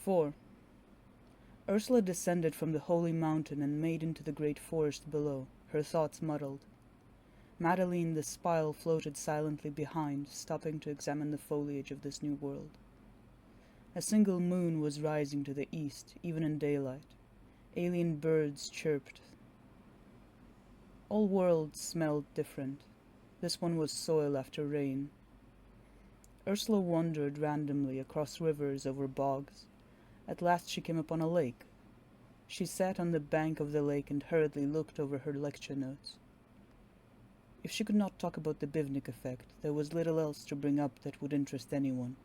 4. Ursula descended from the holy mountain and made into the great forest below, her thoughts muddled. Madeline the spile floated silently behind, stopping to examine the foliage of this new world. A single moon was rising to the east, even in daylight. Alien birds chirped. All worlds smelled different. This one was soil after rain. Ursula wandered randomly across rivers over bogs. At last she came upon a lake. She sat on the bank of the lake and hurriedly looked over her lecture notes. If she could not talk about the Bivnik effect, there was little else to bring up that would interest anyone.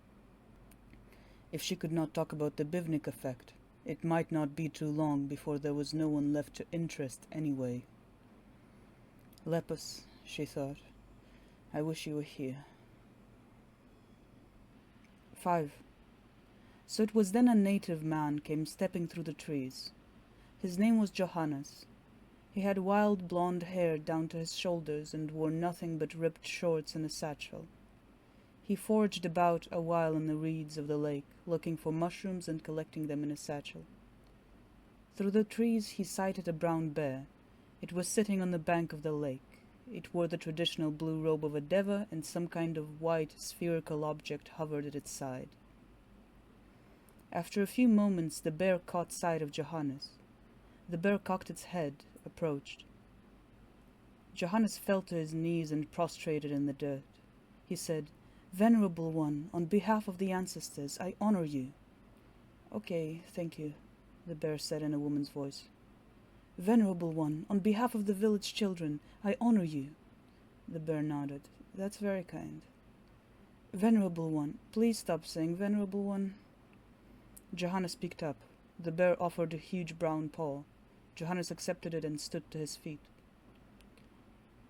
If she could not talk about the Bivnik effect, it might not be too long before there was no one left to interest anyway. Lepus, she thought. I wish you were here. 5. So it was then a native man came stepping through the trees. His name was Johannes. He had wild blonde hair down to his shoulders and wore nothing but ripped shorts and a satchel. He foraged about a while in the reeds of the lake, looking for mushrooms and collecting them in a satchel. Through the trees he sighted a brown bear. It was sitting on the bank of the lake. It wore the traditional blue robe of a deva, and some kind of white spherical object hovered at its side. After a few moments the bear caught sight of Johannes. The bear cocked its head, approached. Johannes fell to his knees and prostrated in the dirt. He said, "Venerable one, on behalf of the ancestors, I honor you." "Okay, thank you," the bear said in a woman's voice. "Venerable one, on behalf of the village children, I honor you." The bear nodded. "That's very kind." "Venerable one, please stop saying venerable one." Johannes picked up. The bear offered a huge brown paw. Johannes accepted it and stood to his feet.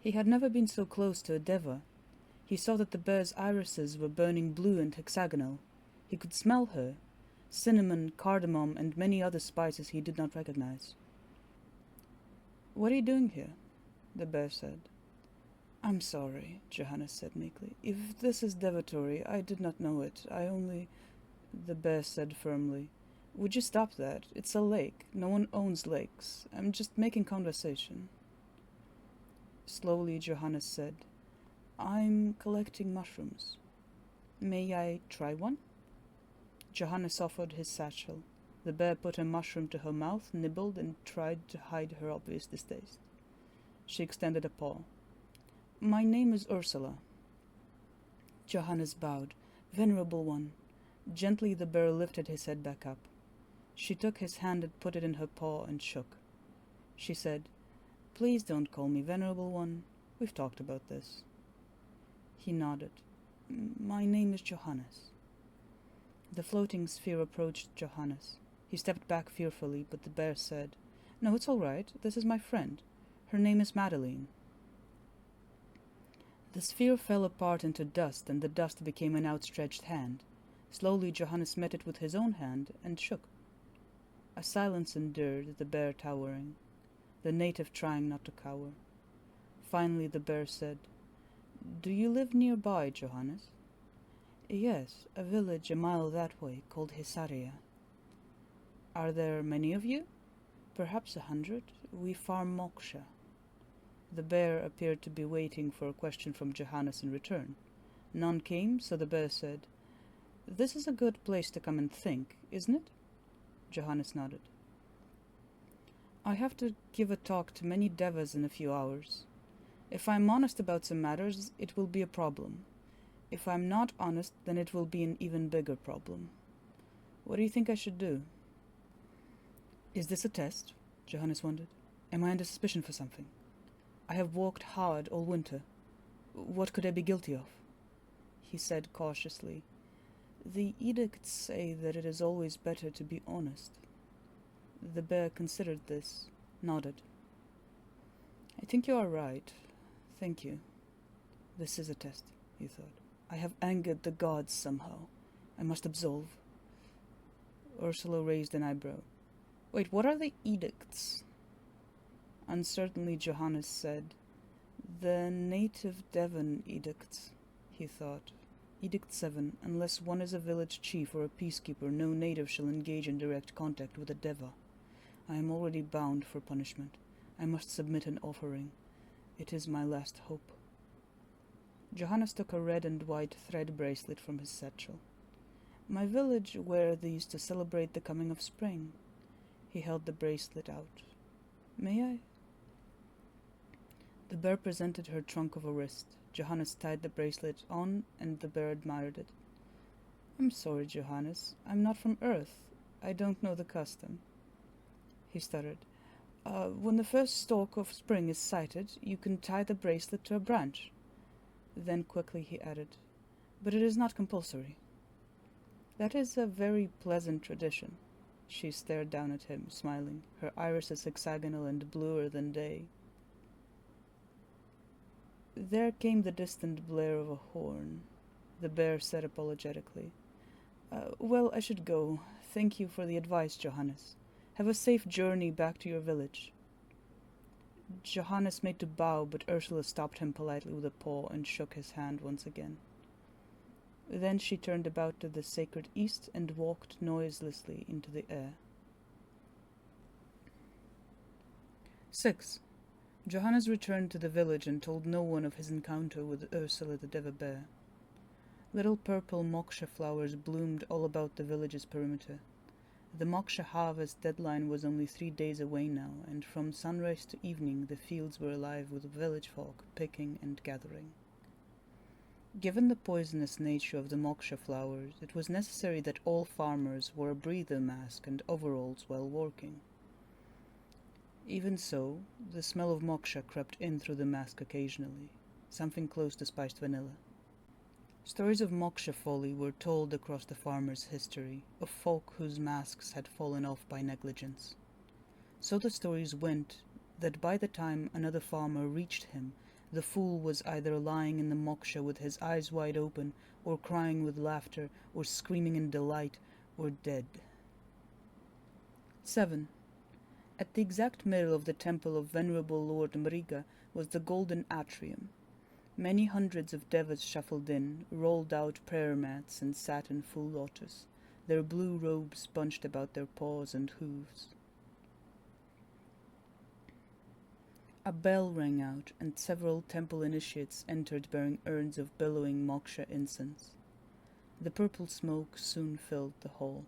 He had never been so close to a deva. He saw that the bear's irises were burning blue and hexagonal. He could smell her, cinnamon, cardamom, and many other spices he did not recognize. "What are you doing here?" the bear said. "I'm sorry," Johannes said meekly. "If this is devatory, I did not know it. I only—" The bear said firmly, "Would you stop that? It's a lake. No one owns lakes. I'm just making conversation." Slowly Johannes said, "I'm collecting mushrooms. May I try one?" Johannes offered his satchel. The bear put a mushroom to her mouth, nibbled, and tried to hide her obvious distaste. She extended a paw. "My name is Ursula." Johannes bowed. "Venerable one." Gently the bear lifted his head back up. She took his hand and put it in her paw and shook. She said, "Please don't call me Venerable One. We've talked about this." He nodded. "My name is Johannes." The floating sphere approached Johannes. He stepped back fearfully, but the bear said, "No, it's all right. This is my friend. Her name is Madeline." The sphere fell apart into dust, and the dust became an outstretched hand. Slowly Johannes met it with his own hand and shook. A silence endured, the bear towering, the native trying not to cower. Finally the bear said, "Do you live nearby, Johannes?" "Yes, a village a mile that way, called Hisaria." "Are there many of you?" "Perhaps 100. We farm moksha." The bear appeared to be waiting for a question from Johannes in return. None came, so the bear said, "This is a good place to come and think, isn't it?" Johannes nodded. "I have to give a talk to many devas in a few hours. If I'm honest about some matters, it will be a problem. If I'm not honest, then it will be an even bigger problem. What do you think I should do?" "Is this a test?" Johannes wondered. "Am I under suspicion for something? I have walked hard all winter. What could I be guilty of?" He said cautiously, "The edicts say that it is always better to be honest." The bear considered this, nodded. "I think you are right. Thank you. This is a test," he thought. "I have angered the gods somehow. I must absolve." Ursula raised an eyebrow. "Wait, what are the edicts?" Uncertainly Johannes said, "The native Devon edicts," he thought. Edict 7. Unless one is a village chief or a peacekeeper, no native shall engage in direct contact with a deva. I am already bound for punishment. I must submit an offering. It is my last hope. Johannes took a red and white thread bracelet from his satchel. My village wear these to celebrate the coming of spring. He held the bracelet out. May I? The bear presented her trunk of a wrist. Johannes tied the bracelet on, and the bear admired it. I'm sorry, Johannes. I'm not from Earth. I don't know the custom. He stuttered. When the first stalk of spring is sighted, you can tie the bracelet to a branch. Then quickly he added, but it is not compulsory. That is a very pleasant tradition. She stared down at him, smiling, her irises hexagonal and bluer than day. There came the distant blare of a horn. The bear said apologetically, well, I should go. Thank you for the advice, Johannes. Have a safe journey back to your village. Johannes made to bow, but Ursula stopped him politely with a paw and shook his hand once again. Then she turned about to the sacred east and walked noiselessly into the air. 6. Johannes returned to the village and told no one of his encounter with Ursula the Deva Bear. Little purple moksha flowers bloomed all about the village's perimeter. The moksha harvest deadline was only 3 days away now, and from sunrise to evening the fields were alive with village folk picking and gathering. Given the poisonous nature of the moksha flowers, it was necessary that all farmers wore a breather mask and overalls while working. Even so, the smell of moksha crept in through the mask occasionally, something close to spiced vanilla. Stories of moksha folly were told across the farmers' history, of folk whose masks had fallen off by negligence. So the stories went that by the time another farmer reached him, the fool was either lying in the moksha with his eyes wide open, or crying with laughter, or screaming in delight, or dead. 7. At the exact middle of the temple of Venerable Lord Mriga was the golden atrium. Many hundreds of devas shuffled in, rolled out prayer mats, and sat in full lotus, their blue robes bunched about their paws and hooves. A bell rang out, and several temple initiates entered bearing urns of billowing moksha incense. The purple smoke soon filled the hall.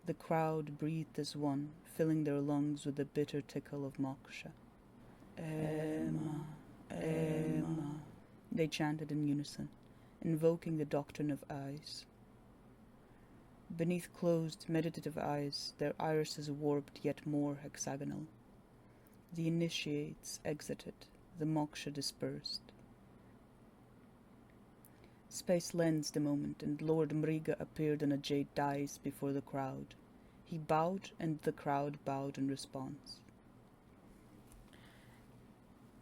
The crowd breathed as one, filling their lungs with the bitter tickle of moksha. Emma, Emma, they chanted in unison, invoking the doctrine of eyes. Beneath closed, meditative eyes, their irises warped yet more hexagonal. The initiates exited, the moksha dispersed. Space lensed a moment, and Lord Mriga appeared on a jade dais before the crowd. He bowed, and the crowd bowed in response.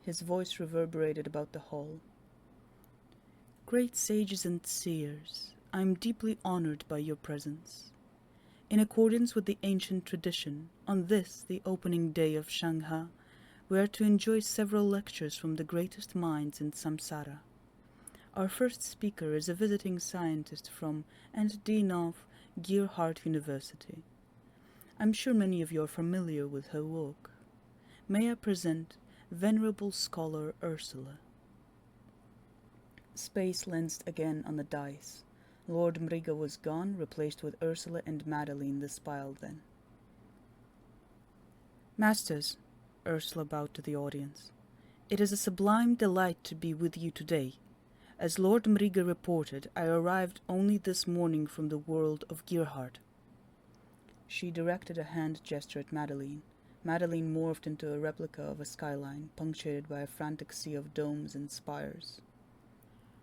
His voice reverberated about the hall. Great sages and seers, I am deeply honored by your presence. In accordance with the ancient tradition, on this, the opening day of Shangha, we are to enjoy several lectures from the greatest minds in samsara. Our first speaker is a visiting scientist from and dean of Gerhardt University. I'm sure many of you are familiar with her work. May I present Venerable Scholar Ursula. Space lensed again on the dice. Lord Mriga was gone, replaced with Ursula and Madeline the Spile then. Masters, Ursula bowed to the audience, it is a sublime delight to be with you today. As Lord Mriga reported, I arrived only this morning from the world of Gerhardt. She directed a hand gesture at Madeline. Madeline morphed into a replica of a skyline, punctuated by a frantic sea of domes and spires.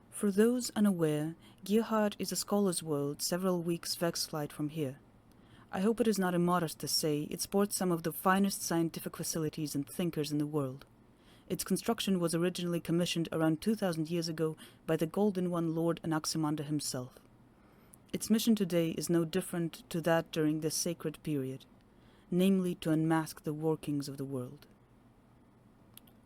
For those unaware, Gerhardt is a scholar's world several weeks' vex flight from here. I hope it is not immodest to say it sports some of the finest scientific facilities and thinkers in the world. Its construction was originally commissioned around 2,000 years ago by the Golden One Lord Anaximander himself. Its mission today is no different to that during this sacred period, namely to unmask the workings of the world.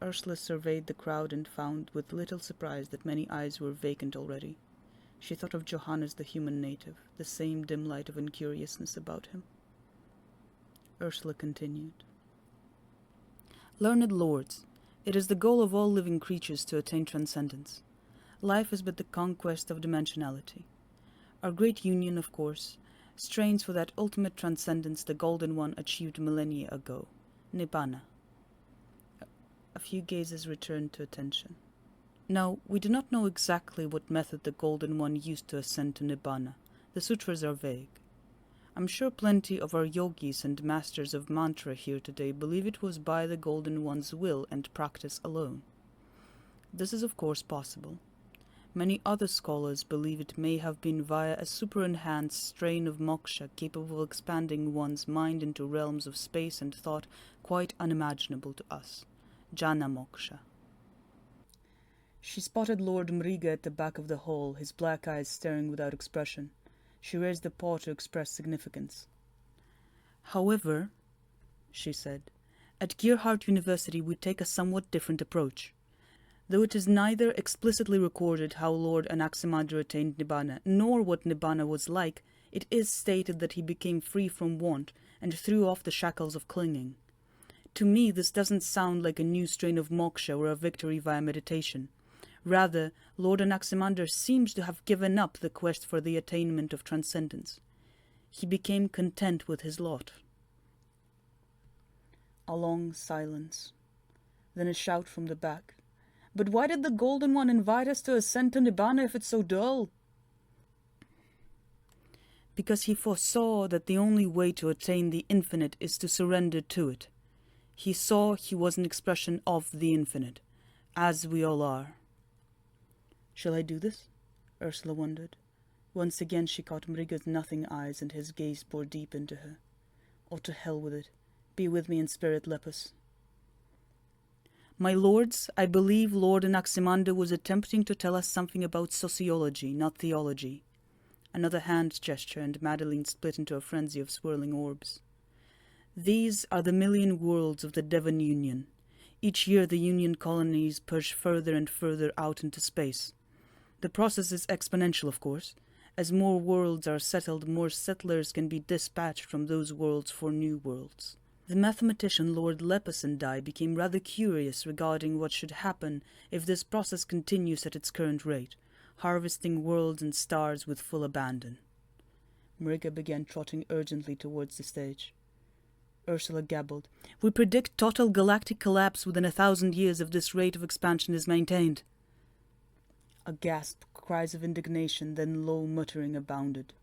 Ursula surveyed the crowd and found with little surprise that many eyes were vacant already. She thought of Johannes the human native, the same dim light of incuriousness about him. Ursula continued. Learned lords, it is the goal of all living creatures to attain transcendence. Life is but the conquest of dimensionality. Our great union, of course, strains for that ultimate transcendence the Golden One achieved millennia ago, Nibbana. A few gazes returned to attention. Now, we do not know exactly what method the Golden One used to ascend to Nibbana. The sutras are vague. I'm sure plenty of our yogis and masters of mantra here today believe it was by the Golden One's will and practice alone. This is of course possible. Many other scholars believe it may have been via a super-enhanced strain of moksha capable of expanding one's mind into realms of space and thought quite unimaginable to us. Jhana moksha. She spotted Lord Mriga at the back of the hall, his black eyes staring without expression. She raised a paw to express significance. However, she said, at Gerhardt University we take a somewhat different approach. Though it is neither explicitly recorded how Lord Anaximander attained Nibbana, nor what Nibbana was like, it is stated that he became free from want and threw off the shackles of clinging. To me, this doesn't sound like a new strain of moksha or a victory via meditation. Rather, Lord Anaximander seems to have given up the quest for the attainment of transcendence. He became content with his lot. A long silence. Then a shout from the back. But why did the Golden One invite us to ascend to Nibbana if it's so dull? Because he foresaw that the only way to attain the infinite is to surrender to it. He saw he was an expression of the infinite, as we all are. Shall I do this? Ursula wondered. Once again she caught Mriga's nothing eyes and his gaze bored deep into her. Oh, to hell with it. Be with me in spirit, Lepus. My lords, I believe Lord Anaximander was attempting to tell us something about sociology, not theology. Another hand gesture, and Madeline split into a frenzy of swirling orbs. These are the 1,000,000 worlds of the Devon Union. Each year the Union colonies push further and further out into space. The process is exponential, of course. As more worlds are settled, more settlers can be dispatched from those worlds for new worlds. The mathematician Lord Lepus and I became rather curious regarding what should happen if this process continues at its current rate, harvesting worlds and stars with full abandon. Mriga began trotting urgently towards the stage. Ursula gabbled. We predict total galactic collapse within 1,000 years if this rate of expansion is maintained. A gasp, cries of indignation, then low muttering abounded.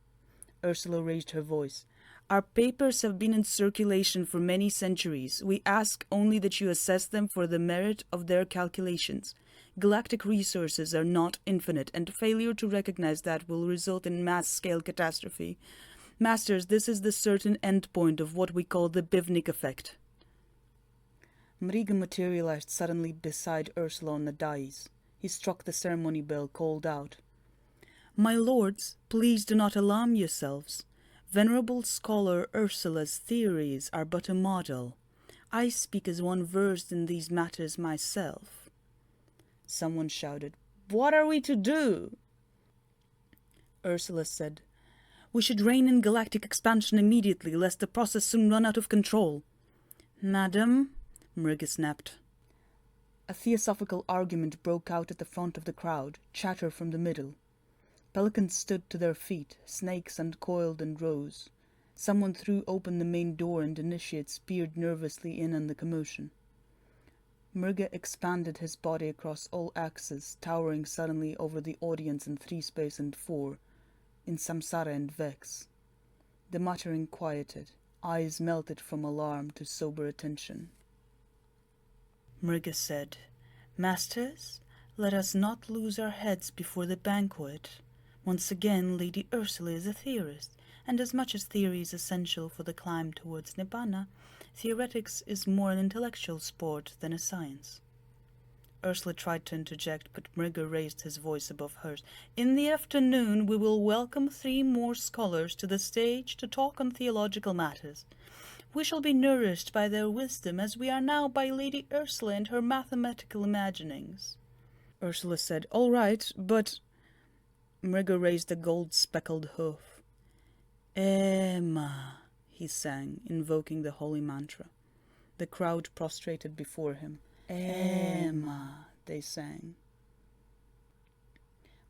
Ursula raised her voice. Our papers have been in circulation for many centuries. We ask only that you assess them for the merit of their calculations. Galactic resources are not infinite, and failure to recognize that will result in mass-scale catastrophe. Masters, this is the certain endpoint of what we call the Bivnik effect. Mriga materialized suddenly beside Ursula on the dais. He struck the ceremony bell, called out. My lords, please do not alarm yourselves. Venerable scholar Ursula's theories are but a model. I speak as one versed in these matters myself. Someone shouted, What are we to do? Ursula said, We should rein in galactic expansion immediately, lest the process soon run out of control. Madam, Mriga snapped. A theosophical argument broke out at the front of the crowd, chatter from the middle. Pelicans stood to their feet, snakes uncoiled and rose. Someone threw open the main door and initiates peered nervously in on the commotion. Mriga expanded his body across all axes, towering suddenly over the audience in 3 space and 4, in Samsara and Vex. The muttering quieted, eyes melted from alarm to sober attention. Mriga said, Masters, let us not lose our heads before the banquet. Once again, Lady Ursula is a theorist, and as much as theory is essential for the climb towards Nibbana, theoretics is more an intellectual sport than a science. Ursula tried to interject, but Mriga raised his voice above hers. In the afternoon we will welcome 3 more scholars to the stage to talk on theological matters. We shall be nourished by their wisdom as we are now by Lady Ursula and her mathematical imaginings. Ursula said, All right, but... Mrigger raised a gold-speckled hoof. Emma, he sang, invoking the holy mantra. The crowd prostrated before him. Emma, they sang.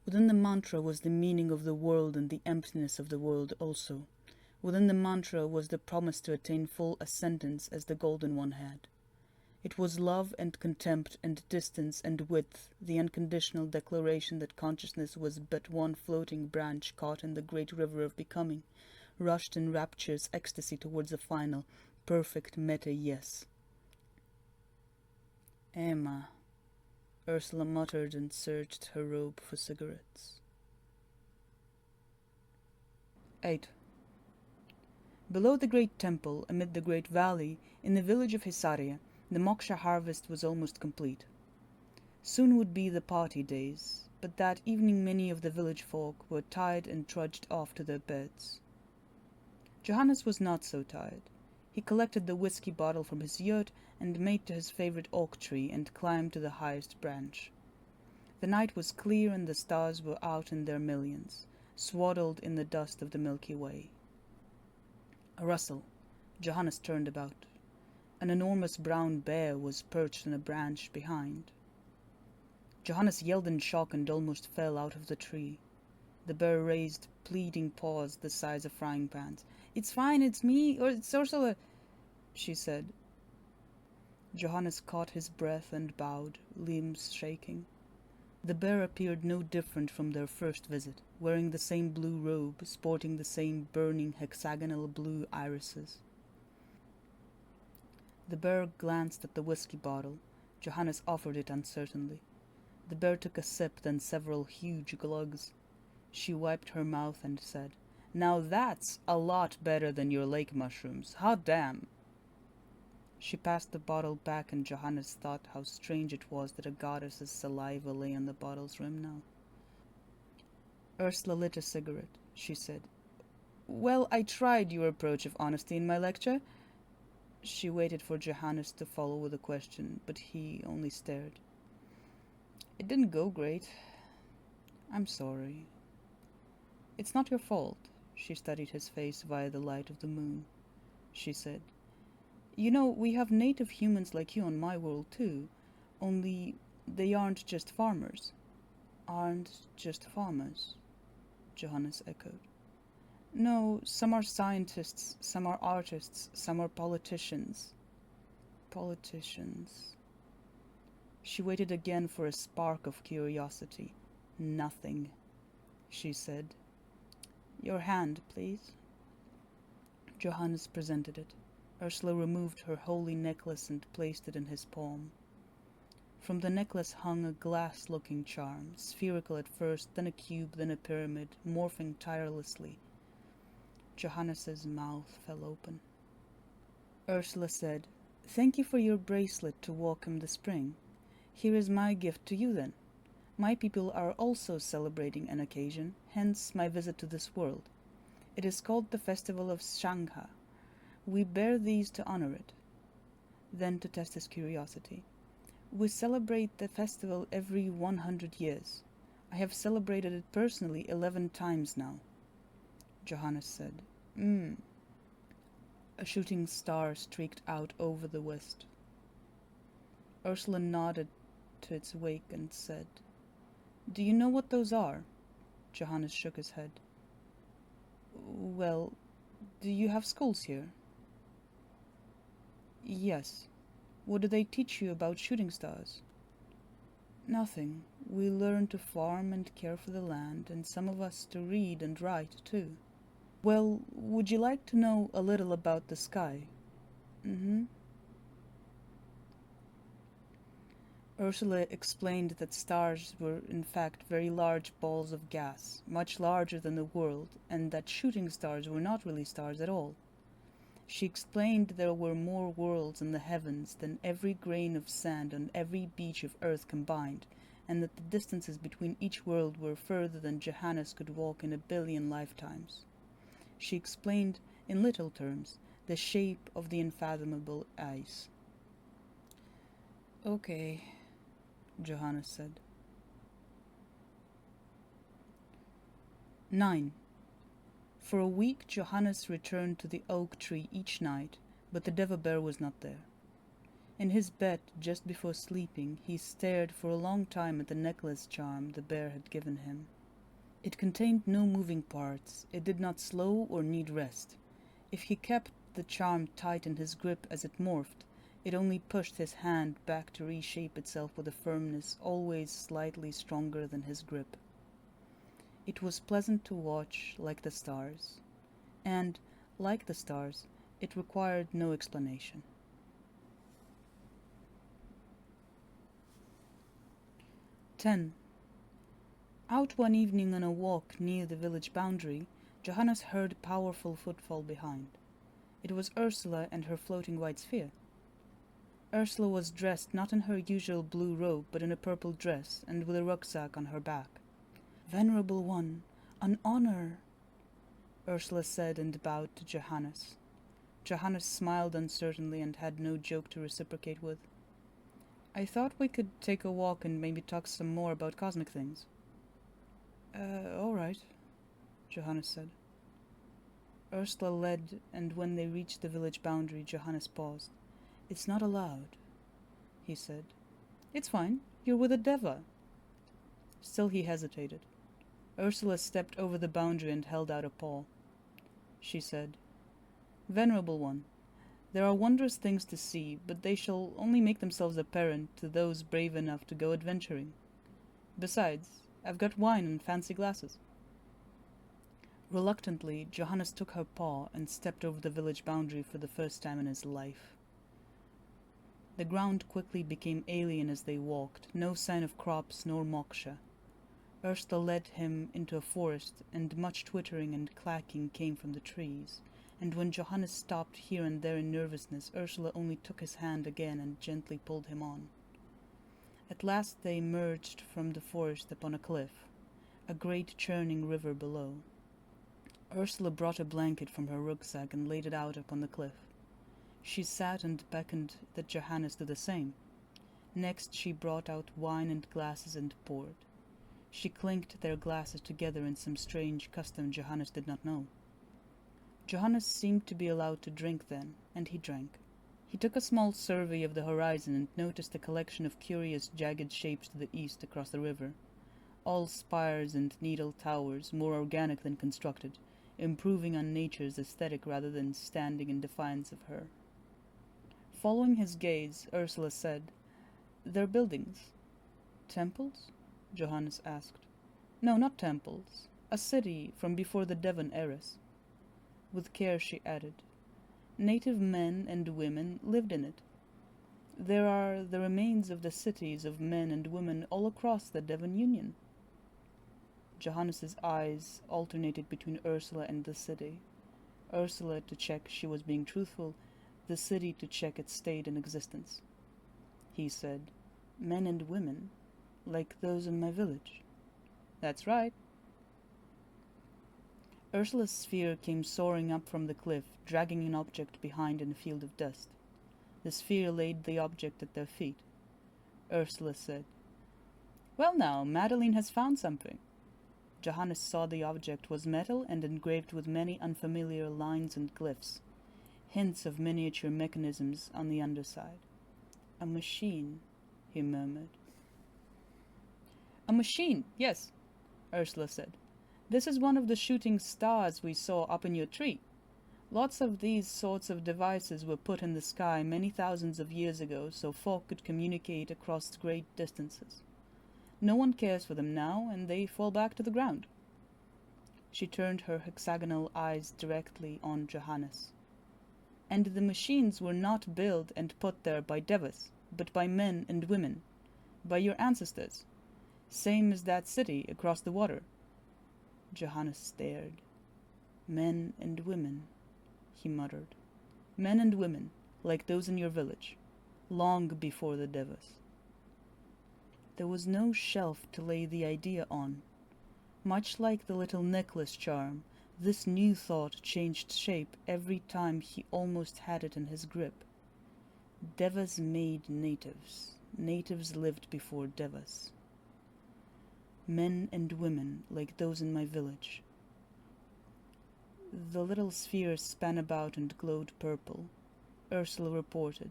Within the mantra was the meaning of the world and the emptiness of the world also. Within the mantra was the promise to attain full ascendance as the Golden One had. It was love and contempt and distance and width, the unconditional declaration that consciousness was but one floating branch caught in the great river of becoming, rushed in rapturous ecstasy towards a final, perfect meta-yes. Emma, Ursula muttered and searched her robe for cigarettes. 8. Below the great temple, amid the great valley, in the village of Hisaria, the moksha harvest was almost complete. Soon would be the party days, but that evening many of the village folk were tired and trudged off to their beds. Johannes was not so tired. He collected the whiskey bottle from his yurt and made to his favorite oak tree and climbed to the highest branch. The night was clear and the stars were out in their millions, swaddled in the dust of the Milky Way. A rustle. Johannes turned about. An enormous brown bear was perched on a branch behind. Johannes yelled in shock and almost fell out of the tree. The bear raised pleading paws the size of frying pans. "It's fine, it's me, or it's Ursula," she said. Johannes caught his breath and bowed, limbs shaking. The bear appeared no different from their first visit, wearing the same blue robe, sporting the same burning hexagonal blue irises. The bear glanced at the whiskey bottle. Johannes offered it uncertainly. The bear took a sip, then several huge glugs. She wiped her mouth and said, "Now that's a lot better than your lake mushrooms. Hot damn!" She passed the bottle back, and Johannes thought how strange it was that a goddess's saliva lay on the bottle's rim now. Ursula lit a cigarette. She said, "Well, I tried your approach of honesty in my lecture." She waited for Johannes to follow with a question, but he only stared. "It didn't go great. I'm sorry." "It's not your fault." She studied his face via the light of the moon. She said, "You know, we have native humans like you on my world too, only they aren't just farmers." "Aren't just farmers," Johannes echoed. "No, some are scientists, some are artists, some are politicians." Politicians. She waited again for a spark of curiosity. "Nothing," she said. "Your hand, please." Johannes presented it. Ursula removed her holy necklace and placed it in his palm. From the necklace hung a glass-looking charm, spherical at first, then a cube, then a pyramid, morphing tirelessly. Johannes's mouth fell open. Ursula said, "Thank you for your bracelet to welcome the spring. Here is my gift to you then. My people are also celebrating an occasion, hence my visit to this world. It is called the Festival of Shangha. We bear these to honor it." Then, to test his curiosity, "We celebrate the festival every 100 years. I have celebrated it personally 11 times now." Johannes said, A shooting star streaked out over the west. Ursula nodded to its wake and said, "Do you know what those are?" Johannes shook his head. "Well, do you have schools here?" "Yes. What do they teach you about shooting stars?" "Nothing. We learn to farm and care for the land, and some of us to read and write, too." "Well, would you like to know a little about the sky?" Ursula explained that stars were in fact very large balls of gas, much larger than the world, and that shooting stars were not really stars at all. She explained there were more worlds in the heavens than every grain of sand on every beach of earth combined, and that the distances between each world were further than Johannes could walk in 1,000,000,000 lifetimes. She explained, in little terms, the shape of the unfathomable ice. "Okay," Johannes said. 9. For a week Johannes returned to the oak tree each night, but the Deva bear was not there. In his bed, just before sleeping, he stared for a long time at the necklace charm the bear had given him. It contained no moving parts, it did not slow or need rest. If he kept the charm tight in his grip as it morphed, it only pushed his hand back to reshape itself with a firmness always slightly stronger than his grip. It was pleasant to watch, like the stars, and, like the stars, it required no explanation. 10. Out one evening on a walk near the village boundary, Johannes heard a powerful footfall behind. It was Ursula and her floating white sphere. Ursula was dressed not in her usual blue robe, but in a purple dress, and with a rucksack on her back. "Venerable one, an honor," Ursula said and bowed to Johannes. Johannes smiled uncertainly and had no joke to reciprocate with. "I thought we could take a walk and maybe talk some more about cosmic things." All right," Johannes said. Ursula led, and when they reached the village boundary, Johannes paused. "It's not allowed," he said. "It's fine. You're with a Deva." Still he hesitated. Ursula stepped over the boundary and held out a paw. She said, "Venerable one, there are wondrous things to see, but they shall only make themselves apparent to those brave enough to go adventuring. Besides, I've got wine and fancy glasses." Reluctantly, Johannes took her paw and stepped over the village boundary for the first time in his life. The ground quickly became alien as they walked, no sign of crops nor moksha. Ursula led him into a forest, and much twittering and clacking came from the trees, and when Johannes stopped here and there in nervousness, Ursula only took his hand again and gently pulled him on. At last they emerged from the forest upon a cliff, a great churning river below. Ursula brought a blanket from her rucksack and laid it out upon the cliff. She sat and beckoned that Johannes do the same. Next she brought out wine and glasses and poured. She clinked their glasses together in some strange custom Johannes did not know. Johannes seemed to be allowed to drink then, and he drank. He took a small survey of the horizon and noticed a collection of curious jagged shapes to the east across the river, all spires and needle towers, more organic than constructed, improving on nature's aesthetic rather than standing in defiance of her. Following his gaze, Ursula said, "They're buildings." "Temples?" Johannes asked. "No, not temples. A city from before the Devon eras." With care she added, "Native men and women lived in it. There are the remains of the cities of men and women all across the Devon Union." Johannes's eyes alternated between Ursula and the city. Ursula to check she was being truthful, the city to check it stayed in existence. He said, "Men and women, like those in my village." "That's right." Ursula's sphere came soaring up from the cliff, dragging an object behind in a field of dust. The sphere laid the object at their feet. Ursula said, "Well now, Madeline has found something." Johannes saw the object was metal and engraved with many unfamiliar lines and glyphs, hints of miniature mechanisms on the underside. "A machine," he murmured. "A machine, yes," Ursula said. "This is one of the shooting stars we saw up in your tree. Lots of these sorts of devices were put in the sky many thousands of years ago so folk could communicate across great distances. No one cares for them now, and they fall back to the ground." She turned her hexagonal eyes directly on Johannes. "And the machines were not built and put there by Devas, but by men and women, by your ancestors, same as that city across the water." Johannes stared. "Men and women," he muttered. "Men and women, like those in your village, long before the Devas." There was no shelf to lay the idea on. Much like the little necklace charm, this new thought changed shape every time he almost had it in his grip. Devas made natives. Natives lived before Devas. "Men and women, like those in my village, The little sphere span about and glowed purple. Ursula reported.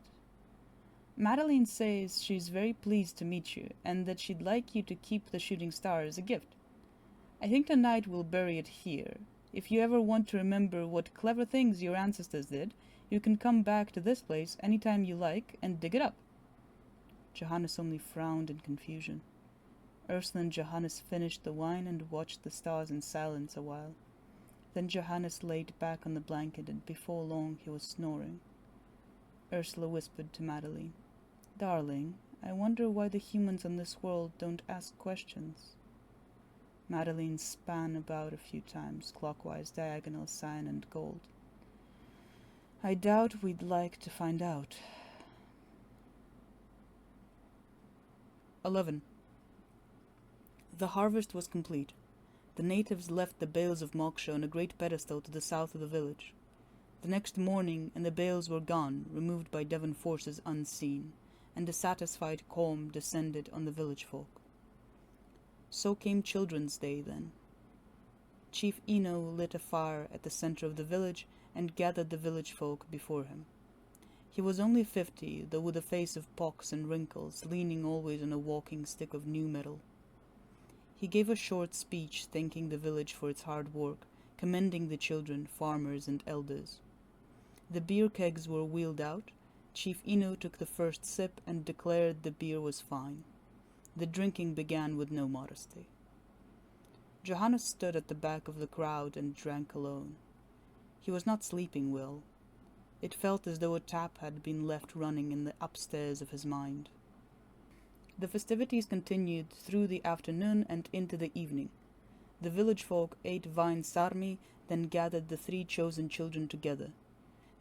Madeline says she's very pleased to meet you, and that she'd like you to keep the shooting star as a gift. I think tonight we'll bury it here. If you ever want to remember what clever things your ancestors did, you can come back to this place any time you like and dig it up. Johannes only frowned in confusion. Ursula and Johannes finished the wine and watched the stars in silence a while. Then Johannes laid back on the blanket, and before long he was snoring. Ursula whispered to Madeline, "Darling, I wonder why the humans on this world don't ask questions." Madeline span about a few times, clockwise, diagonal, cyan, and gold. "I doubt we'd like to find out." 11. The harvest was complete. The natives left the bales of moksha on a great pedestal to the south of the village. The next morning, and the bales were gone, removed by Devon forces unseen, and a satisfied calm descended on the village folk. So came Children's Day then. Chief Eno lit a fire at the center of the village and gathered the village folk before him. He was only 50, though with a face of pox and wrinkles, leaning always on a walking stick of new metal. He gave a short speech thanking the village for its hard work, commending the children, farmers, and elders. The beer kegs were wheeled out. Chief Eno took the first sip and declared the beer was fine. The drinking began with no modesty. Johannes stood at the back of the crowd and drank alone. He was not sleeping well. It felt as though a tap had been left running in the upstairs of his mind. The festivities continued through the afternoon and into the evening. The village folk ate vine sarmi, then gathered the 3 chosen children together.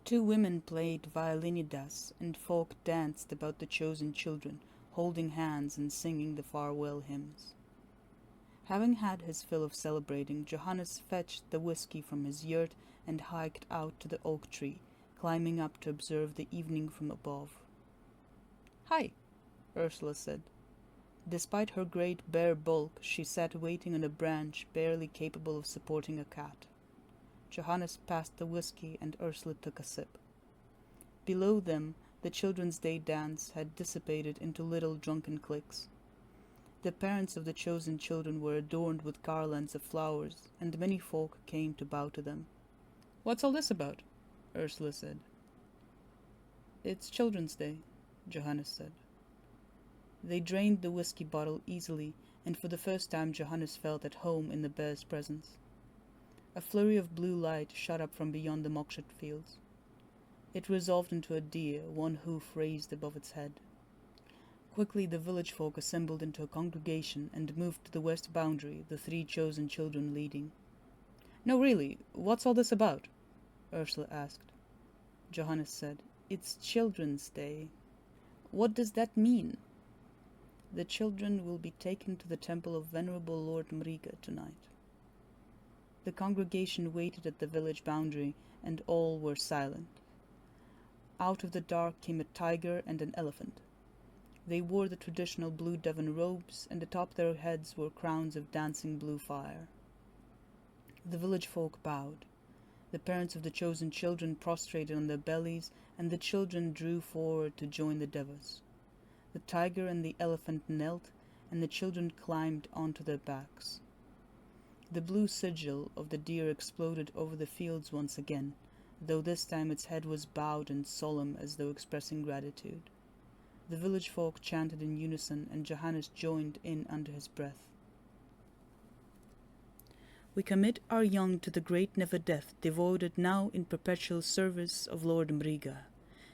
2 women played violinidas, and folk danced about the chosen children, holding hands and singing the farewell hymns. Having had his fill of celebrating, Johannes fetched the whiskey from his yurt and hiked out to the oak tree, climbing up to observe the evening from above. "Hi," Ursula said. Despite her great bare bulk, she sat waiting on a branch barely capable of supporting a cat. Johannes passed the whiskey and Ursula took a sip. Below them, the Children's Day dance had dissipated into little drunken cliques. The parents of the chosen children were adorned with garlands of flowers, and many folk came to bow to them. "What's all this about?" Ursula said. "It's Children's Day," Johannes said. They drained the whiskey bottle easily, and for the first time Johannes felt at home in the bear's presence. A flurry of blue light shot up from beyond the moksha fields. It resolved into a deer, one hoof raised above its head. Quickly the village folk assembled into a congregation and moved to the west boundary, the 3 chosen children leading. "No, really, what's all this about?" Ursula asked. Johannes said, "It's Children's Day." "What does that mean?" "The children will be taken to the temple of Venerable Lord Mriga tonight." The congregation waited at the village boundary, and all were silent. Out of the dark came a tiger and an elephant. They wore the traditional blue Devon robes, and atop their heads were crowns of dancing blue fire. The village folk bowed. The parents of the chosen children prostrated on their bellies, and the children drew forward to join the devas. The tiger and the elephant knelt, and the children climbed onto their backs. The blue sigil of the deer exploded over the fields once again, though this time its head was bowed and solemn as though expressing gratitude. The village folk chanted in unison, and Johannes joined in under his breath. "We commit our young to the great never-death, devoted now in perpetual service of Lord Mriga.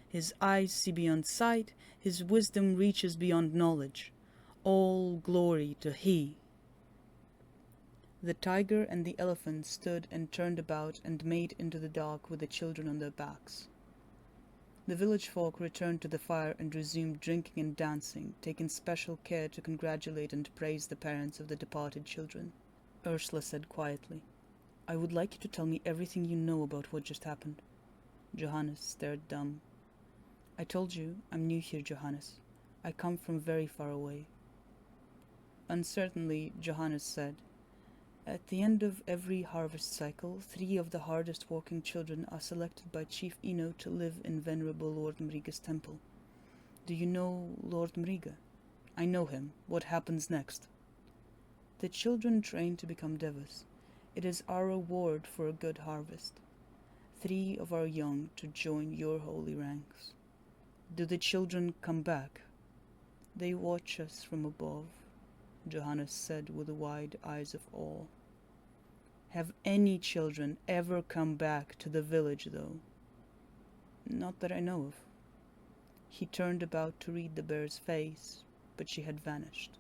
His eyes see beyond sight, his wisdom reaches beyond knowledge. All glory to he." The tiger and the elephant stood and turned about and made into the dark with the children on their backs. The village folk returned to the fire and resumed drinking and dancing, taking special care to congratulate and praise the parents of the departed children. Ursula said quietly, "I would like you to tell me everything you know about what just happened." Johannes stared dumb. "I told you, I'm new here, Johannes. I come from very far away." Uncertainly, Johannes said, At the end of every harvest cycle, 3 of the hardest walking children are selected by Chief Ino to live in venerable Lord Mriga's temple. Do you know Lord Mriga? I know him. What happens next? The children train to become devas. It is our reward for a good harvest. 3 of our young to join your holy ranks. Do the children come back? They watch us from above, Johannes said with wide eyes of awe. Have any children ever come back to the village, though? Not that I know of. He turned about to read the bear's face, but she had vanished.